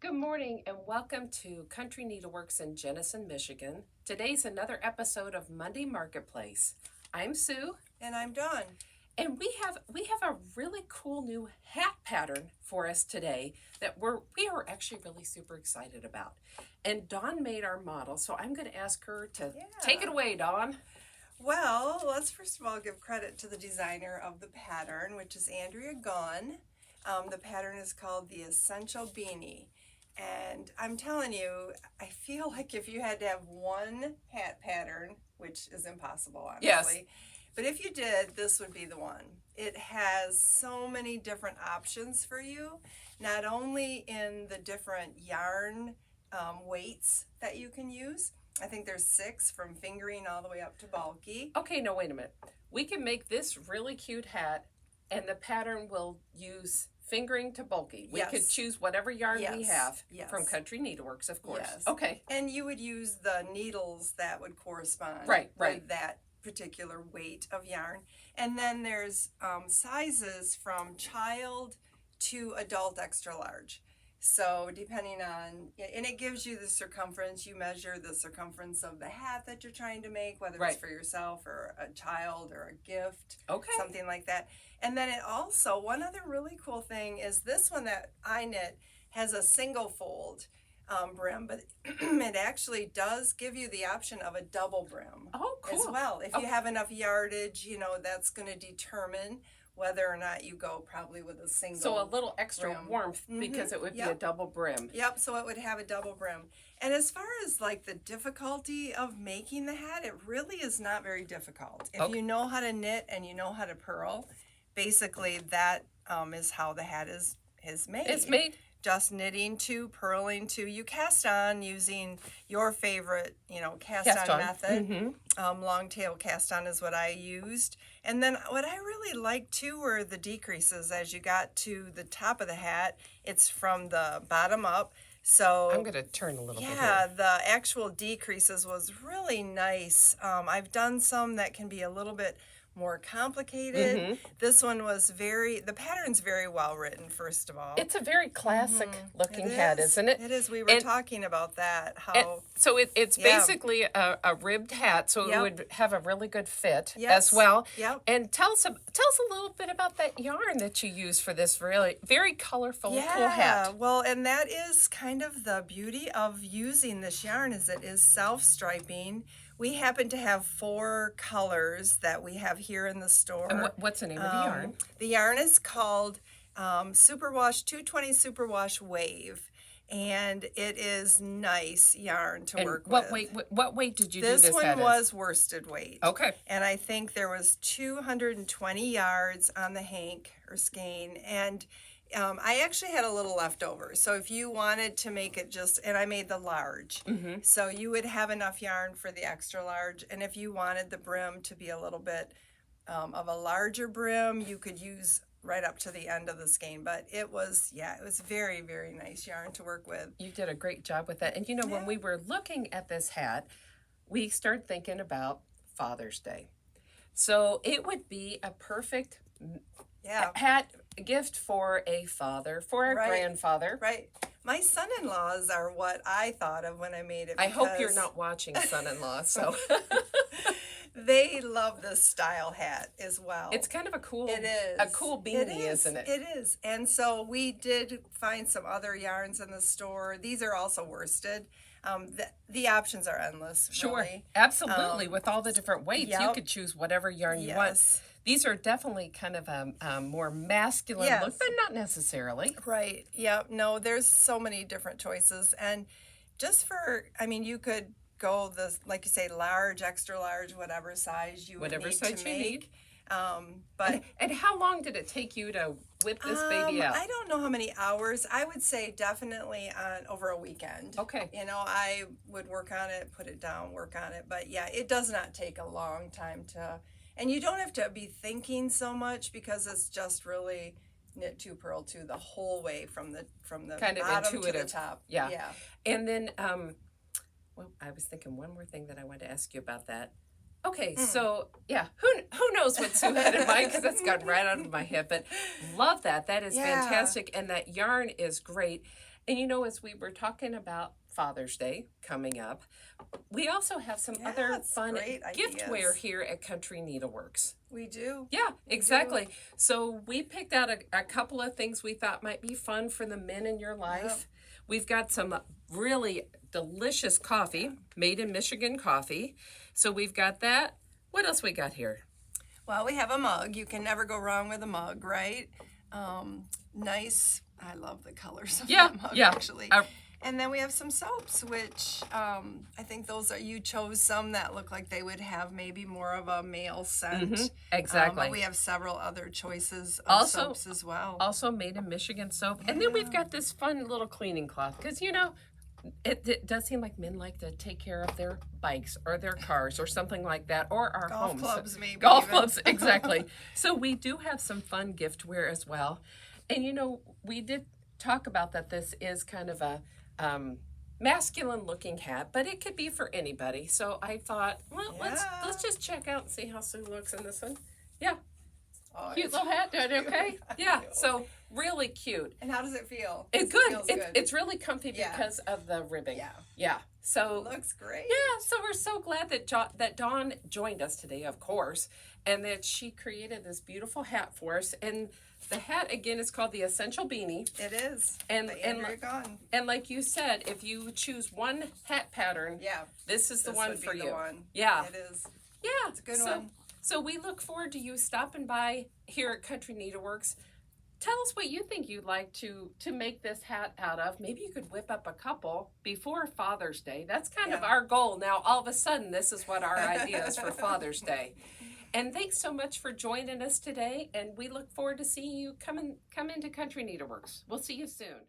Good morning and welcome to Country Needleworks in Jenison, Michigan. Today's another episode of Monday Marketplace. I'm Sue. And I'm Dawn. And we have a really cool new hat pattern for us today that we are actually really super excited about. And Dawn made our model, so I'm going to ask her to take it away, Dawn. Well, let's first of all give credit to the designer of the pattern, which is Andrea Gaughan. The pattern is called the Essential Beanie. And I'm telling you, I feel like if you had to have one hat pattern, which is impossible, honestly. Yes. But if you did, this would be the one. It has so many different options for you, not only in the different yarn weights that you can use. I think there's 6 from fingering all the way up to bulky. Okay, no, wait a minute. We can make this really cute hat, and the pattern will use fingering to bulky. We could choose whatever yarn we have from Country Needleworks, of course. Yes. Okay. And you would use the needles that would correspond with that particular weight of yarn. And then there's sizes from child to adult extra large. So depending on, and it gives you the circumference, you measure the circumference of the hat that you're trying to make, whether it's for yourself or a child or a gift, something like that. And then it also, one other really cool thing is this one that I knit has a single fold brim, but it actually does give you the option of a double brim as well. If you have enough yardage, that's going to determine whether or not you go probably with a single. So a little extra warmth because it would be a double brim. Yep, so it would have a double brim. And as far as like the difficulty of making the hat, it really is not very difficult. If you know how to knit and you know how to purl, basically that is how the hat is made. It's made. Just knitting 2, purling 2. You cast on using your favorite, cast on method. Long tail cast on is what I used. And then what I really liked too were the decreases as you got to the top of the hat. It's from the bottom up. So I'm going to turn a little bit here. Yeah, the actual decreases was really nice. I've done some that can be a little bit more complicated. This one was the pattern's very well written, first of all. It's a very classic looking hat, isn't it? It is. We were talking about that. So it's basically a ribbed hat, so it would have a really good fit as well. Yep. And tell us a little bit about that yarn that you use for this really very colorful, cool hat. Well, and that is kind of the beauty of using this yarn is it is self-striping. We happen to have 4 colors that we have here in the store. And what's the name of the yarn? The yarn is called Superwash 220 Superwash Wave, and it is nice yarn to work with. What weight did you do this hat? This one was worsted weight. Okay. And I think there was 220 yards on the hank or skein, and I actually had a little left over. So if you wanted to make it and I made the large. So you would have enough yarn for the extra large. And if you wanted the brim to be a little bit of a larger brim, you could use right up to the end of the skein. But it was very, very nice yarn to work with. You did a great job with that. And when we were looking at this hat, we started thinking about Father's Day. So it would be a perfect hat gift for a father, for a grandfather. Right. My son-in-laws are what I thought of when I made it. I hope you're not watching son-in-law, so. They love this style hat as well. It's kind of a cool beanie, isn't it? It is. And so we did find some other yarns in the store. These are also worsted. The options are endless. Sure, really. Absolutely. With all the different weights, you could choose whatever yarn you want. These are definitely kind of a more masculine look, but not necessarily. Right. Yep. No, there's so many different choices. And just you could go like you say, large, extra large, whatever size you need. But and how long did it take you to whip this baby out? I don't know how many hours. I would say definitely over a weekend. Okay. I would work on it, put it down, work on it. But yeah, it does not take a long time to, and you don't have to be thinking so much because it's just really knit 2, purl 2 the whole way from the kind of bottom intuitive to the top. Yeah. And then I was thinking one more thing that I wanted to ask you about that. Okay, so who knows what Sue had in mind because that's gone right out of my head. But love that. That is fantastic, and that yarn is great. And you know, as we were talking about Father's Day coming up, we also have some other fun giftware here at Country Needleworks. We do. Yeah, exactly. So we picked out a couple of things we thought might be fun for the men in your life. Yep. We've got some really delicious coffee, made in Michigan coffee. So we've got that. What else we got here? Well, we have a mug. You can never go wrong with a mug, right? Nice. I love the colors of that mug, actually. And then we have some soaps, which I think those are, you chose some that look like they would have maybe more of a male scent. Mm-hmm. Exactly. But we have several other choices of soaps as well. Also made in Michigan soap. And then we've got this fun little cleaning cloth. Because, you know, it does seem like men like to take care of their bikes or their cars or something like that, or our homes. Golf clubs, maybe. Golf clubs, exactly. So we do have some fun giftware as well. And, you know, we did talk about that this is kind of a masculine looking hat, but it could be for anybody. So I thought, well, let's just check out and see how Sue looks in this one. Yeah. Oh, cute little hat, doing okay? Yeah, so really cute. And how does it feel? It's good. It's really comfy because of the ribbing. Yeah. So it looks great. Yeah, so we're so glad that Dawn joined us today, of course, and that she created this beautiful hat for us. And the hat, again, is called the Essential Beanie. It is. And Andrea Gaughan. And like you said, if you choose one hat pattern, this is the one for you. Yeah. It is. Yeah. It's a good one. So we look forward to you stopping by here at Country Needleworks. Tell us what you think you'd like to make this hat out of. Maybe you could whip up a couple before Father's Day. That's kind of our goal. Now, all of a sudden, this is what our idea is for Father's Day. And thanks so much for joining us today. And we look forward to seeing you come into Country Needleworks. We'll see you soon.